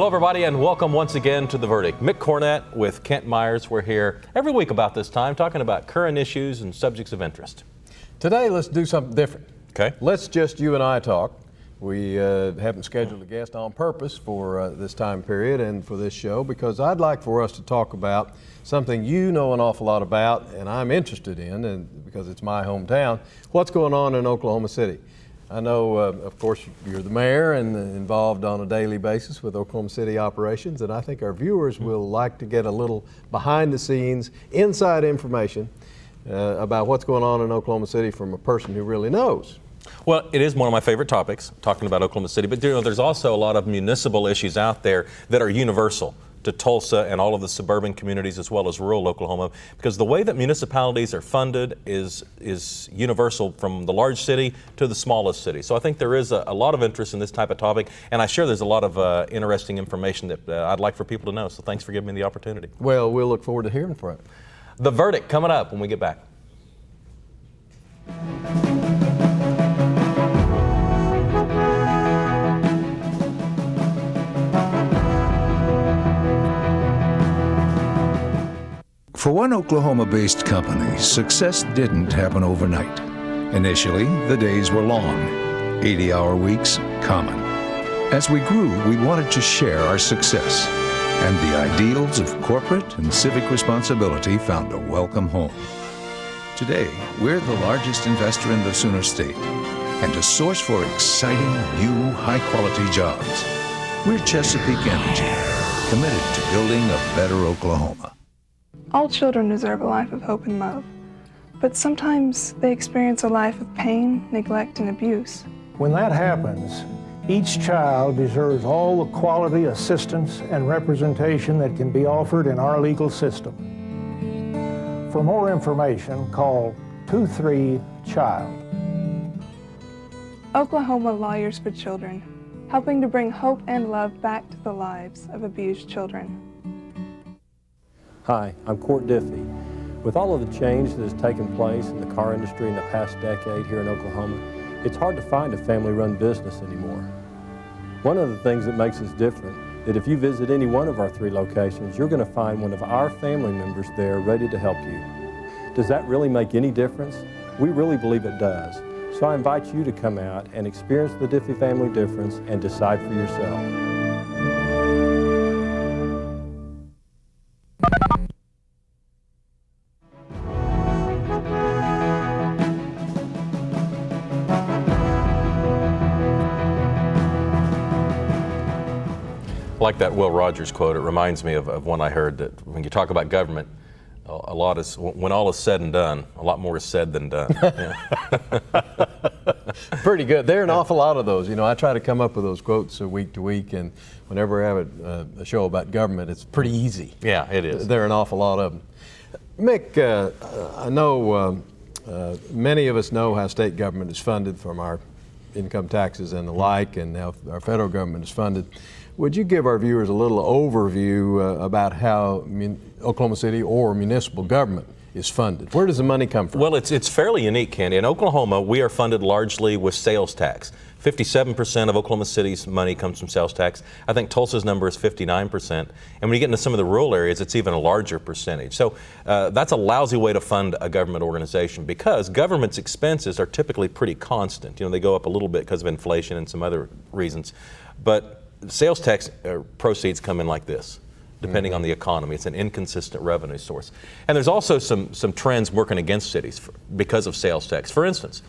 Hello, everybody, and welcome once again to The Verdict. Mick Cornett with Kent Meyers. We're here every week about this time talking about current issues and subjects of interest. Today, let's do something different. Okay. Let's just you and I talk. We haven't scheduled a guest on purpose for this time period and for this show because I'd like for us to talk about something you know an awful lot about and I'm interested in, and because it's my hometown, what's going on in Oklahoma City. I know, of course, you're the mayor and involved on a daily basis with Oklahoma City operations, and I think our viewers will like to get a little behind-the-scenes, inside information about what's going on in Oklahoma City from a person who really knows. Well, it is one of my favorite topics, talking about Oklahoma City, but there's also a lot of municipal issues out there that are universal to Tulsa and all of the suburban communities as well as rural Oklahoma, because the way that municipalities are funded is universal from the large city to the smallest city. So I think there is a lot of interest in this type of topic, and I share there's a lot of interesting information that I'd like for people to know. So thanks for giving me the opportunity. Well, we'll look forward to hearing from it. The Verdict coming up when we get back. For one Oklahoma-based company, success didn't happen overnight. Initially, the days were long, 80-hour weeks common. As we grew, we wanted to share our success, and the ideals of corporate and civic responsibility found a welcome home. Today, we're the largest investor in the Sooner State, and a source for exciting, new, high-quality jobs. We're Chesapeake Energy, committed to building a better Oklahoma. All children deserve a life of hope and love, but sometimes they experience a life of pain, neglect, and abuse. When that happens, each child deserves all the quality assistance and representation that can be offered in our legal system. For more information, call 23-CHILD. Oklahoma Lawyers for Children, helping to bring hope and love back to the lives of abused children. Hi, I'm Court Diffie. With all of the change that has taken place in the car industry in the past decade here in Oklahoma, it's hard to find a family-run business anymore. One of the things that makes us different, that if you visit any one of our 3 locations, you're going to find one of our family members there ready to help you. Does that really make any difference? We really believe it does. So I invite you to come out and experience the Diffie family difference and decide for yourself. I like that Will Rogers quote. It reminds me of one I heard, that when you talk about government, a lot is, when all is said and done, a lot more is said than done. Pretty good. There are an awful lot of those. You know, I try to come up with those quotes week to week, and whenever I have a show about government, it's pretty easy. Yeah, it is. There are an awful lot of them. Mick, I know many of us know how state government is funded from our income taxes and the like, and how our federal government is funded. Would you give our viewers a little overview about how Oklahoma City or municipal government is funded? Where does the money come from? Well, it's fairly unique, Candy. In Oklahoma, we are funded largely with sales tax. 57% of Oklahoma City's money comes from sales tax. I think Tulsa's number is 59%. And when you get into some of the rural areas, it's even a larger percentage. So that's a lousy way to fund a government organization, because government's expenses are typically pretty constant. You know, they go up a little bit because of inflation and some other reasons. But sales tax proceeds come in like this, depending on the economy. It's an inconsistent revenue source. And there's also some trends working against cities because of sales tax. For instance,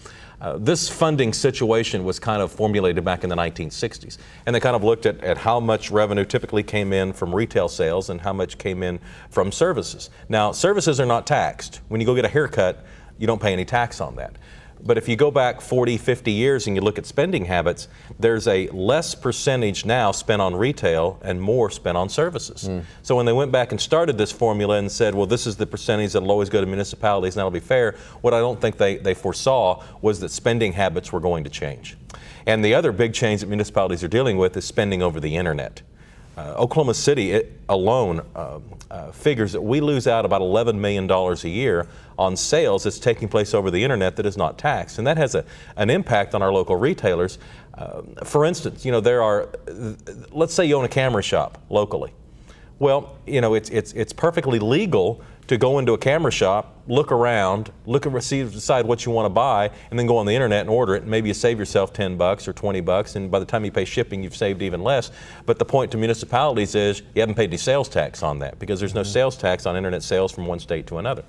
this funding situation was kind of formulated back in the 1960s. And they kind of looked at how much revenue typically came in from retail sales and how much came in from services. Now, services are not taxed. When you go get a haircut, you don't pay any tax on that. But if you go back 40, 50 years and you look at spending habits, there's a less percentage now spent on retail and more spent on services. So when they went back and started this formula and said, well, this is the percentage that'll always go to municipalities and that'll be fair, what I don't think they foresaw was that spending habits were going to change. And the other big change that municipalities are dealing with is spending over the internet. Oklahoma City alone figures that we lose out about $11 million a year on sales that's taking place over the internet that is not taxed. And that has an impact on our local retailers. For instance, there are, let's say you own a camera shop locally. Well, it's perfectly legal to go into a camera shop, look around, decide what you want to buy, and then go on the internet and order it. And maybe you save yourself $10 or $20, and by the time you pay shipping, you've saved even less. But the point to municipalities is you haven't paid any sales tax on that, because there's no sales tax on internet sales from one state to another.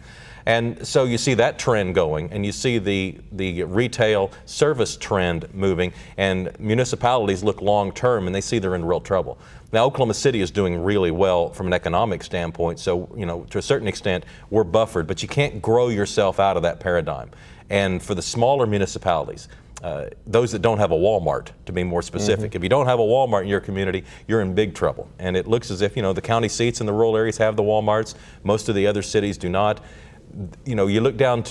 And so you see that trend going, and you see the retail service trend moving, and municipalities look long term and they see they're in real trouble. Now, Oklahoma City is doing really well from an economic standpoint, so to a certain extent we're buffered, but you can't grow yourself out of that paradigm. And for the smaller municipalities, those that don't have a Walmart, to be more specific, if you don't have a Walmart in your community, you're in big trouble. And it looks as if the county seats in the rural areas have the Walmarts, most of the other cities do not. You look down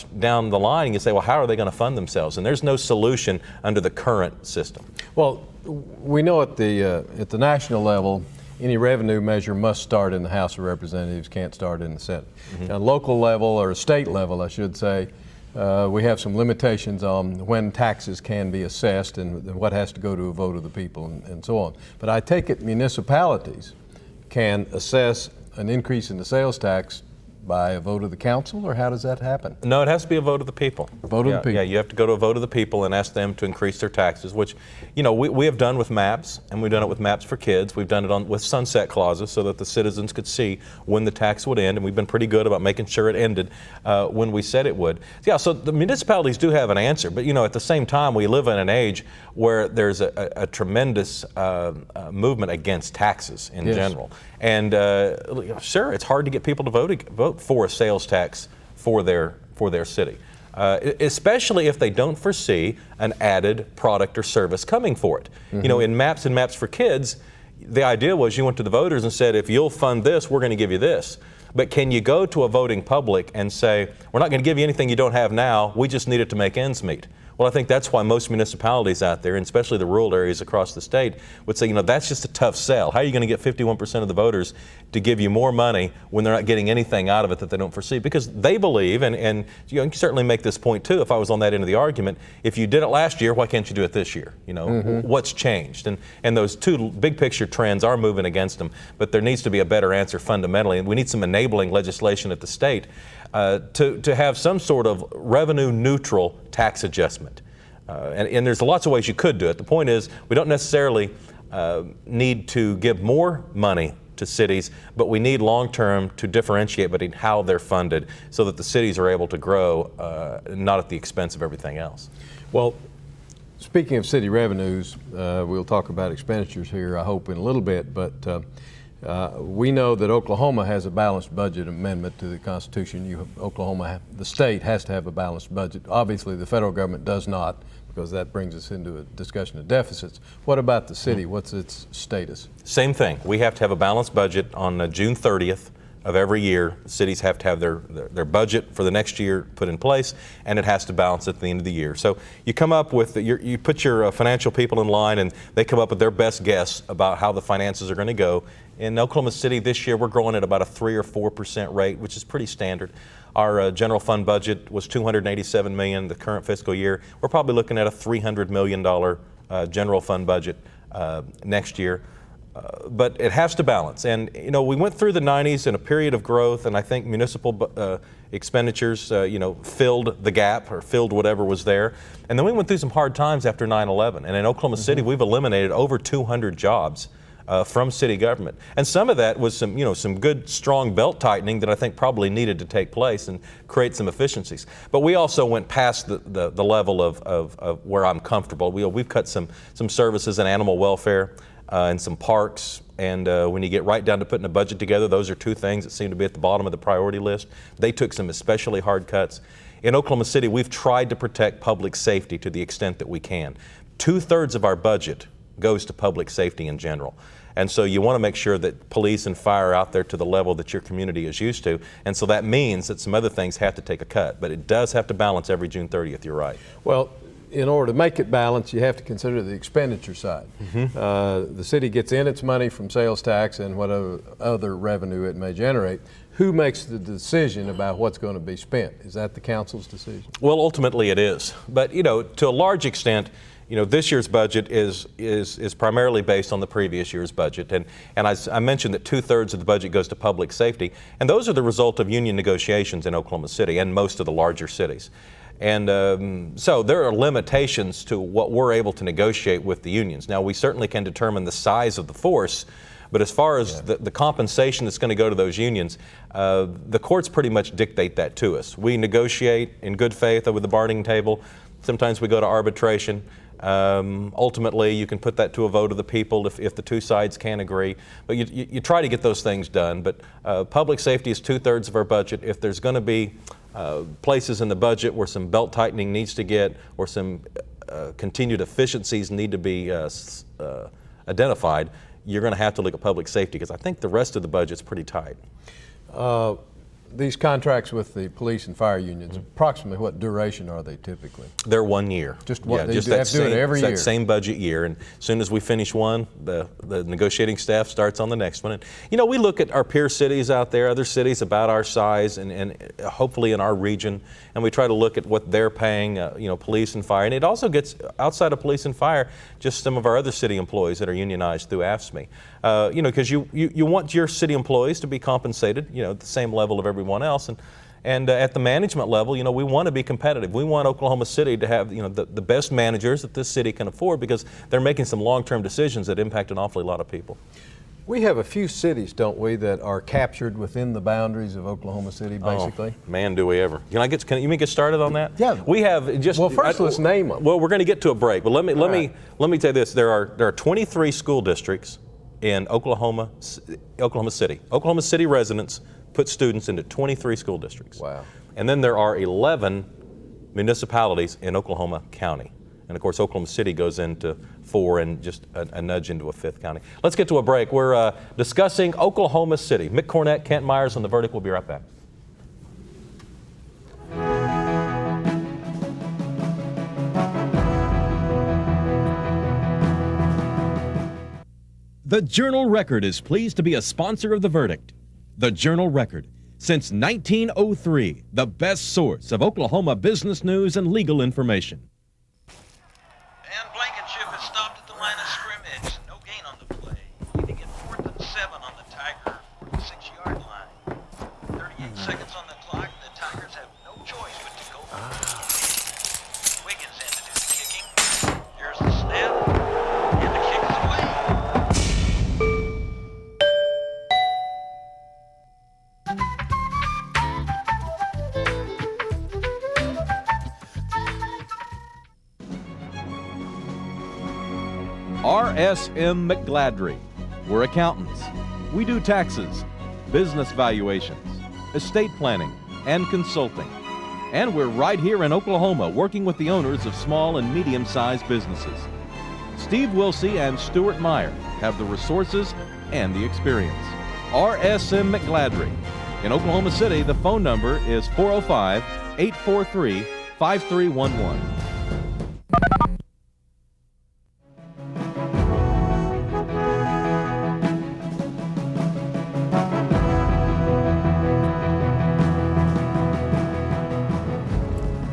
the line and you say, well, how are they going to fund themselves? And there's no solution under the current system. Well, we know at the national level, any revenue measure must start in the House of Representatives, can't start in the Senate. At local level, or state level, I should say, we have some limitations on when taxes can be assessed and what has to go to a vote of the people and so on. But I take it municipalities can assess an increase in the sales tax by a vote of the council, or how does that happen? No, it has to be a vote of the people. Vote of the people. Yeah, you have to go to a vote of the people and ask them to increase their taxes, which, we have done with maps, and we've done it with maps for kids. We've done it with sunset clauses so that the citizens could see when the tax would end, and we've been pretty good about making sure it ended when we said it would. Yeah, so the municipalities do have an answer, but at the same time, we live in an age where there's a tremendous movement against taxes in general. And sure, it's hard to get people to vote for a sales tax for their city, especially if they don't foresee an added product or service coming for it. In Maps and Maps for Kids, the idea was you went to the voters and said, if you'll fund this, we're going to give you this. But can you go to a voting public and say, we're not going to give you anything you don't have now, we just need it to make ends meet? Well, I think that's why most municipalities out there, and especially the rural areas across the state, would say, that's just a tough sell. How are you going to get 51% of the voters to give you more money when they're not getting anything out of it that they don't foresee? Because they believe, and you can certainly make this point too if I was on that end of the argument, if you did it last year, why can't you do it this year? What's changed? And those two big picture trends are moving against them, but there needs to be a better answer fundamentally, and we need some enabling legislation at the state to have some sort of revenue neutral tax adjustment. And there's lots of ways you could do it. The point is, we don't necessarily need to give more money to cities, but we need long-term to differentiate between how they're funded so that the cities are able to grow, not at the expense of everything else. Well, speaking of city revenues, we'll talk about expenditures here, I hope, in a little bit, but we know that Oklahoma has a balanced budget amendment to the Constitution. The state has to have a balanced budget. Obviously, the federal government does not, because that brings us into a discussion of deficits. What about the city? What's its status? Same thing. We have to have a balanced budget on June 30th of every year. Cities have to have their budget for the next year put in place, and it has to balance at the end of the year. So you come up with, you put your financial people in line, and they come up with their best guess about how the finances are going to go. In Oklahoma City this year, we're growing at about a 3 or 4% rate, which is pretty standard. Our general fund budget was $287 million the current fiscal year. We're probably looking at a $300 million general fund budget next year. But it has to balance. And we went through the 90s in a period of growth, and I think municipal expenditures filled the gap or filled whatever was there. And then we went through some hard times after 9/11. And in Oklahoma City, we've eliminated over 200 jobs from city government. And some of that was some good, strong belt tightening that I think probably needed to take place and create some efficiencies. But we also went past the level of where I'm comfortable. We've cut some services in animal welfare and some parks. And when you get right down to putting a budget together, those are two things that seem to be at the bottom of the priority list. They took some especially hard cuts. In Oklahoma City, we've tried to protect public safety to the extent that we can. 2/3 of our budget goes to public safety in general. And so you want to make sure that police and fire are out there to the level that your community is used to. And so that means that some other things have to take a cut. But it does have to balance every June 30th, you're right. Well, in order to make it balanced, you have to consider the expenditure side. The city gets in its money from sales tax and whatever other revenue it may generate. Who makes the decision about what's going to be spent? Is that the council's decision? Well, ultimately it is. But, to a large extent, this year's budget is primarily based on the previous year's budget. And I mentioned that 2/3 of the budget goes to public safety. And those are the result of union negotiations in Oklahoma City and most of the larger cities. And so there are limitations to what we're able to negotiate with the unions. Now, we certainly can determine the size of the force, but as far as the compensation that's going to go to those unions, the courts pretty much dictate that to us. We negotiate in good faith over the bargaining table. Sometimes we go to arbitration. Ultimately, you can put that to a vote of the people if the two sides can't agree. But you try to get those things done. But public safety is 2/3 of our budget. If there's going to be places in the budget where some belt tightening needs to get, or some continued efficiencies need to be identified, you're going to have to look at public safety, because I think the rest of the budget's pretty tight. These contracts with the police and fire unions, approximately what duration are they typically? They're 1 year. Just what? Yeah, They just have to do it every year? that same budget year. And as soon as we finish one, the negotiating staff starts on the next one. And, we look at our peer cities out there, other cities about our size and hopefully in our region, and we try to look at what they're paying, police and fire. And it also gets outside of police and fire, just some of our other city employees that are unionized through AFSCME. Because you want your city employees to be compensated, at the same level of everyone else. And at the management level, we want to be competitive. We want Oklahoma City to have, the best managers that this city can afford, because they're making some long-term decisions that impact an awfully lot of people. We have a few cities, don't we, that are captured within the boundaries of Oklahoma City, basically? Oh, man, do we ever. Can you get started on that? Yeah. We have just... Well, first let's name them. Well, we're going to get to a break, but let me tell you this. There are 23 school districts in Oklahoma City. Oklahoma City residents put students into 23 school districts. Wow. And then there are 11 municipalities in Oklahoma County. And of course, Oklahoma City goes into 4 and just a nudge into a 5th county. Let's get to a break. We're discussing Oklahoma City. Mick, Cornett, Kent, Meyers on The Verdict. We'll be right back. The Journal-Record is pleased to be a sponsor of The Verdict. The Journal-Record, since 1903, the best source of Oklahoma business news and legal information. And Blankenship has stopped at the line of scrimmage. No gain on the play. Leaving it 4th and 7 on the Tiger 46-yard line. 38 seconds on the clock. The Tigers have no choice but to go for it. Wiggins in to do the kicking. Here's the snap. And the kick is away. R.S.M. McGladrey. We're accountants. We do taxes, business valuations, estate planning, and consulting. And we're right here in Oklahoma working with the owners of small and medium-sized businesses. Steve Wilsey and Stuart Meyer have the resources and the experience. R.S.M. McGladrey. In Oklahoma City, the phone number is 405-843-5311.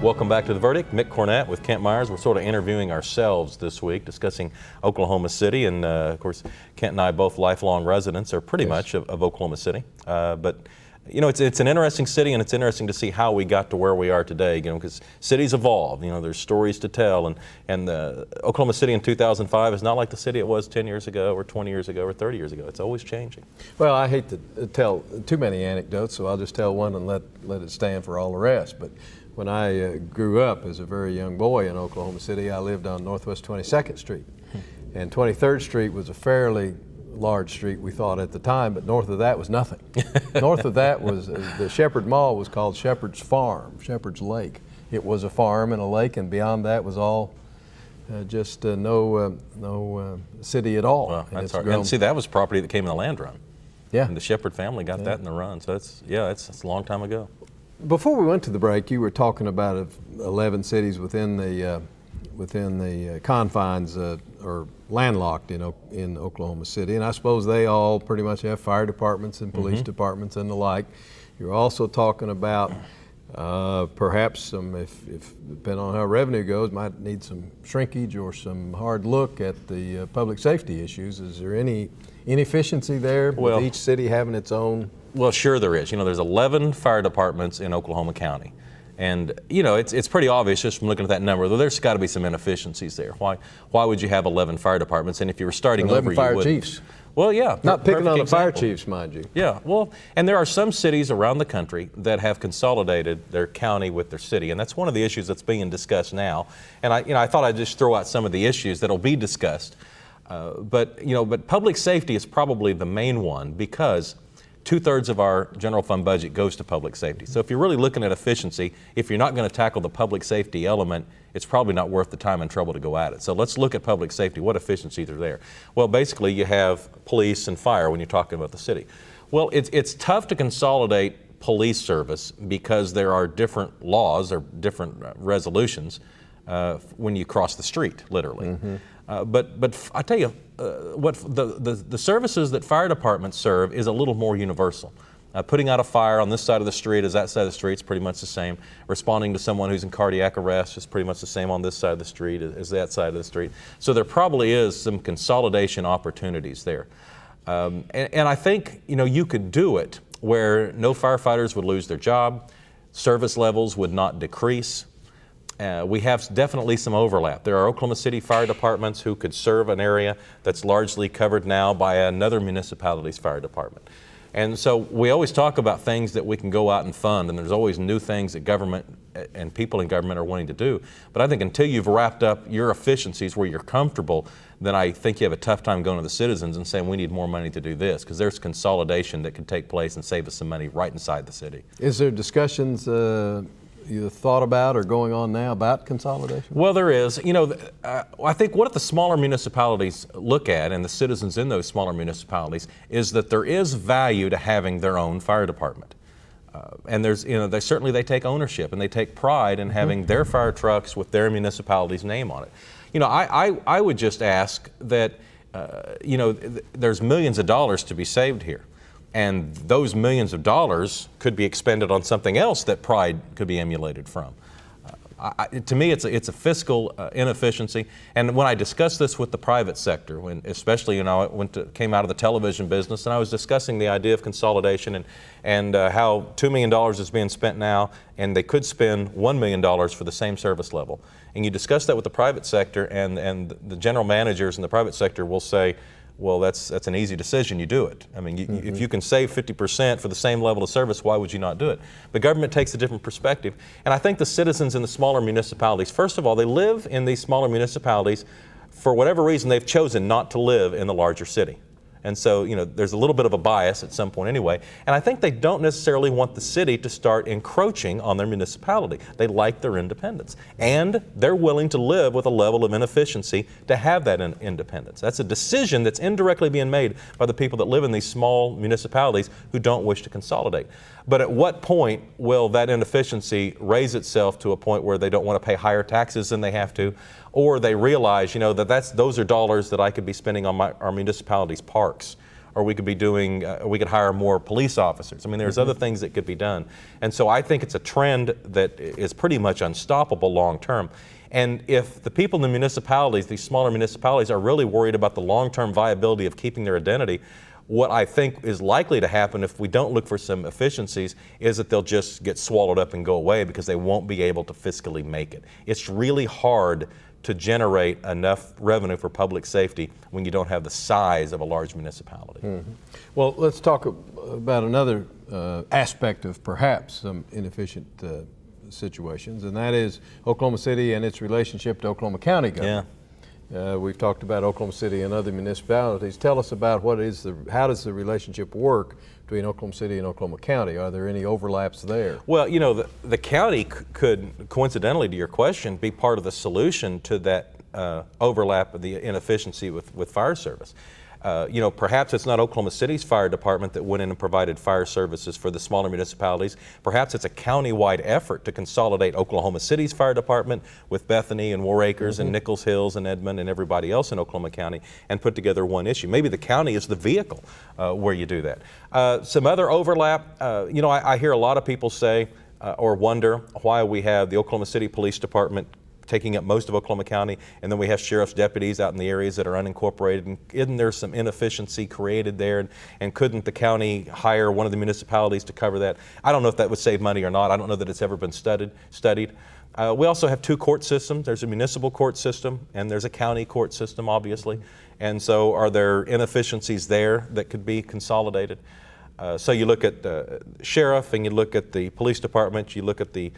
Welcome back to The Verdict. Mick Cornett with Kent Meyers. We're sort of interviewing ourselves this week, discussing Oklahoma City. And of course, Kent and I, both lifelong residents, are pretty much of Oklahoma City. But it's an interesting city, and it's interesting to see how we got to where we are today, because cities evolve. There's stories to tell. And Oklahoma City in 2005 is not like the city it was 10 years ago or 20 years ago or 30 years ago. It's always changing. Well, I hate to tell too many anecdotes, so I'll just tell one and let it stand for all the rest. But when I grew up as a very young boy in Oklahoma City, I lived on Northwest 22nd Street. And 23rd Street was a fairly large street, we thought at the time, but north of that was nothing. North of that was, the Shepherd Mall was called Shepherd's Farm, Shepherd's Lake. It was a farm and a lake, and beyond that was all just no city at all. Well, that's hard. And see, that was property that came in a land run. Yeah. And the Shepherd family got that in the run. So it's a long time ago. Before we went to the break, you were talking about 11 cities within the within the confines or landlocked in Oklahoma City, and I suppose they all pretty much have fire departments and police departments and the like. You're also talking about perhaps some, if depending on how revenue goes, might need some shrinkage or some hard look at the public safety issues. Is there any inefficiency there with each city having its own? Well, sure there is. There's 11 fire departments in Oklahoma County. And, it's pretty obvious just from looking at that number, though there's got to be some inefficiencies there. Why would you have 11 fire departments? And if you were starting 11 over, fire you would. chiefs. Well, yeah. Not picking on the fire example. chiefs, mind you. Yeah, well, and there are some cities around the country that have consolidated their county with their city, and that's one of the issues that's being discussed now. And I thought I'd just throw out some of the issues that'll be discussed. But public safety is probably the main one because 2/3 of our general fund budget goes to public safety. So if you're really looking at efficiency, if you're not going to tackle the public safety element, it's probably not worth the time and trouble to go at it. So let's look at public safety. What efficiencies are there? Well, basically you have police and fire when you're talking about the city. Well, it's tough to consolidate police service because there are different laws or different resolutions when you cross the street, literally. But I tell you, what the services that fire departments serve is a little more universal. Putting out a fire on this side of the street as that side of the street is pretty much the same. Responding to someone who's in cardiac arrest is pretty much the same on this side of the street as that side of the street. So there probably is some consolidation opportunities there. And I think you could do it where no firefighters would lose their job, service levels would not decrease. We have definitely some overlap. There are Oklahoma City fire departments who could serve an area that's largely covered now by another municipality's fire department. And so we always talk about things that we can go out and fund, and there's always new things that government and people in government are wanting to do. But I think until you've wrapped up your efficiencies where you're comfortable, then I think you have a tough time going to the citizens and saying we need more money to do this, because there's consolidation that could take place and save us some money right inside the city. Is there discussions you thought about or going on now about consolidation? Well, there is. I think what the smaller municipalities look at, and the citizens in those smaller municipalities, is that there is value to having their own fire department. And there's, they take ownership and they take pride in having their fire trucks with their municipality's name on it. I would just ask that, there's millions of dollars to be saved here. And those millions of dollars could be expended on something else that pride could be emulated from. To me, it's a fiscal inefficiency. And when I discussed this with the private sector, especially I came out of the television business, and I was discussing the idea of consolidation and how $2 million is being spent now, and they could spend $1 million for the same service level. And you discuss that with the private sector, and the general managers in the private sector will say, well, that's an easy decision. You do it. I mean, if you can save 50% for the same level of service, why would you not do it? The government takes a different perspective. And I think the citizens in the smaller municipalities, first of all, they live in these smaller municipalities. For whatever reason, they've chosen not to live in the larger city. And so, there's a little bit of a bias at some point anyway. And I think they don't necessarily want the city to start encroaching on their municipality. They like their independence. And they're willing to live with a level of inefficiency to have that independence. That's a decision that's indirectly being made by the people that live in these small municipalities who don't wish to consolidate. But at what point will that inefficiency raise itself to a point where they don't want to pay higher taxes than they have to, or they realize, those are dollars that I could be spending on our municipality's parks, or we could be doing, we could hire more police officers. I mean, there's other things that could be done. And so I think it's a trend that is pretty much unstoppable long term. And if the people in the municipalities, these smaller municipalities, are really worried about the long-term viability of keeping their identity, what I think is likely to happen if we don't look for some efficiencies is that they'll just get swallowed up and go away because they won't be able to fiscally make it. It's really hard to generate enough revenue for public safety when you don't have the size of a large municipality. Well, let's talk about another aspect of perhaps some inefficient situations, and that is Oklahoma City and its relationship to Oklahoma County government. We've talked about Oklahoma City and other municipalities. Tell us about how does the relationship work between Oklahoma City and Oklahoma County? Are there any overlaps there? Well, the county could, coincidentally to your question, be part of the solution to that overlap of the inefficiency with fire service. Perhaps it's not Oklahoma City's fire department that went in and provided fire services for the smaller municipalities. Perhaps it's a county-wide effort to consolidate Oklahoma City's fire department with Bethany and War Acres and Nichols Hills and Edmond and everybody else in Oklahoma County and put together one issue. Maybe the county is the vehicle where you do that. Some other overlap, I hear a lot of people say or wonder why we have the Oklahoma City Police Department taking up most of Oklahoma County, and then we have sheriff's deputies out in the areas that are unincorporated. And isn't there some inefficiency created there? And couldn't the county hire one of the municipalities to cover that? I don't know if that would save money or not. I don't know that it's ever been studied. We also have two court systems. There's a municipal court system and there's a county court system, obviously. And so are there inefficiencies there that could be consolidated? So you look at the sheriff and you look at the police department, you look at the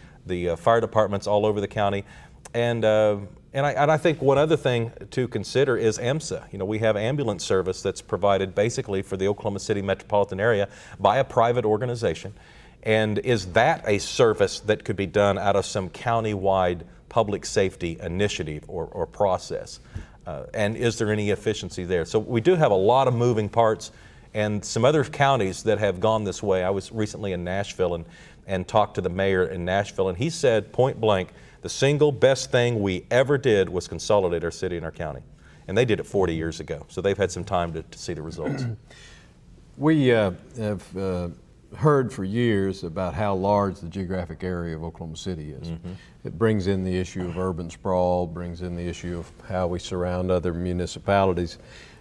fire departments all over the county. And I think one other thing to consider is AMSA. We have ambulance service that's provided basically for the Oklahoma City metropolitan area by a private organization. And is that a service that could be done out of some county-wide public safety initiative or process? And is there any efficiency there? So we do have a lot of moving parts and some other counties that have gone this way. I was recently in Nashville and talked to the mayor in Nashville, and he said point blank, the single best thing we ever did was consolidate our city and our county. And they did it 40 years ago, so they've had some time to see the results. We have heard for years about how large the geographic area of Oklahoma City is. It brings in the issue of urban sprawl, brings in the issue of how we surround other municipalities.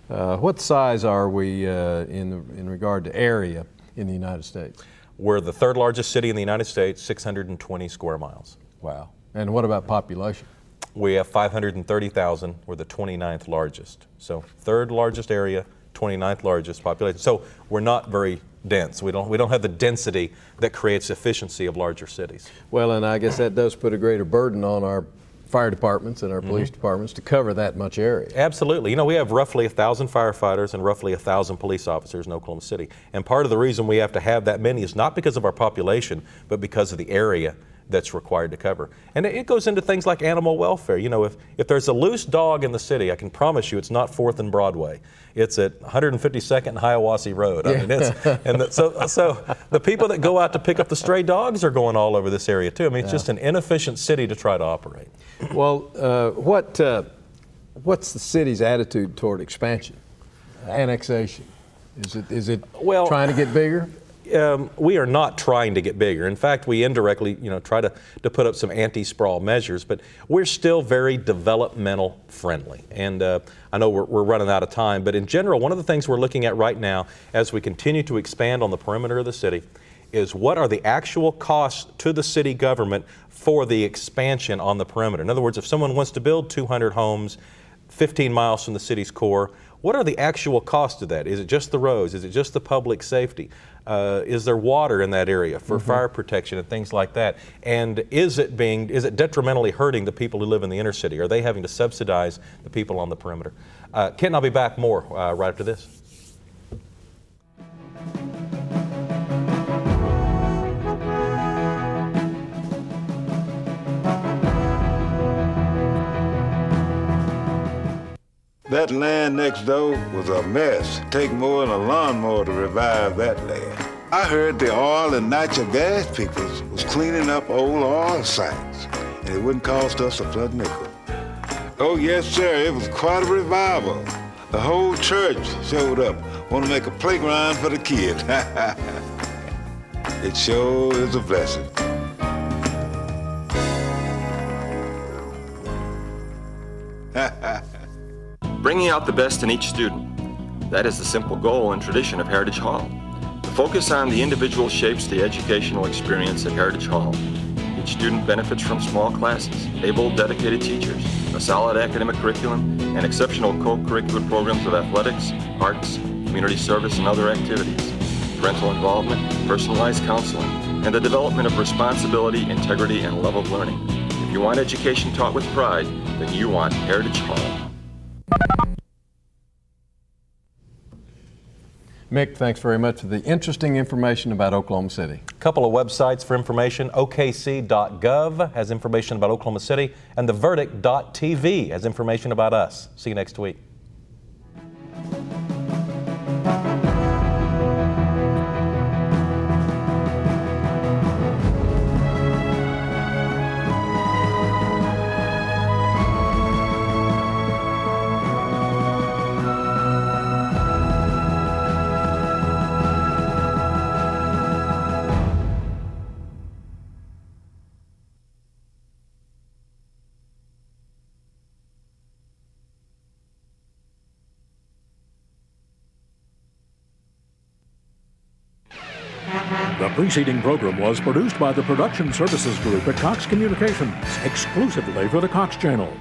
What size are we in regard to area in the United States? We're the third largest city in the United States, 620 square miles. Wow. And what about population? We have 530,000. We're the 29th largest. So third largest area, 29th largest population. So we're not very dense. We don't have the density that creates efficiency of larger cities. Well, and I guess that does put a greater burden on our fire departments and our police departments to cover that much area. Absolutely. We have roughly 1,000 firefighters and roughly 1,000 police officers in Oklahoma City. And part of the reason we have to have that many is not because of our population, but because of the area that's required to cover. And it goes into things like animal welfare. If there's a loose dog in the city, I can promise you it's not 4th and Broadway. It's at 152nd and Hiawassee Road. So the people that go out to pick up the stray dogs are going all over this area too. It's just an inefficient city to try to operate. Well, what's the city's attitude toward expansion, annexation? Is it trying to get bigger? We are not trying to get bigger. In fact, we indirectly, try to put up some anti-sprawl measures, but we're still very developmental friendly. And I know we're running out of time, but in general, one of the things we're looking at right now as we continue to expand on the perimeter of the city is what are the actual costs to the city government for the expansion on the perimeter. In other words, if someone wants to build 200 homes 15 miles from the city's core, what are the actual costs of that? Is it just the roads? Is it just the public safety? Is there water in that area for fire protection and things like that? And is it detrimentally hurting the people who live in the inner city? Are they having to subsidize the people on the perimeter? Kent and I'll be back more right after this. That land next door was a mess. Take more than a lawnmower to revive that land. I heard the oil and natural gas people was cleaning up old oil sites, and it wouldn't cost us a plug nickel. Oh yes, sir, it was quite a revival. The whole church showed up, want to make a playground for the kids. It sure is a blessing. Bringing out the best in each student. That is the simple goal and tradition of Heritage Hall. The focus on the individual shapes the educational experience at Heritage Hall. Each student benefits from small classes, able, dedicated teachers, a solid academic curriculum, and exceptional co-curricular programs of athletics, arts, community service, and other activities, parental involvement, personalized counseling, and the development of responsibility, integrity, and love of learning. If you want education taught with pride, then you want Heritage Hall. Mick, thanks very much for the interesting information about Oklahoma City. A couple of websites for information. OKC.gov has information about Oklahoma City, and theverdict.tv has information about us. See you next week. The preceding program was produced by the Production Services Group at Cox Communications, exclusively for the Cox Channel.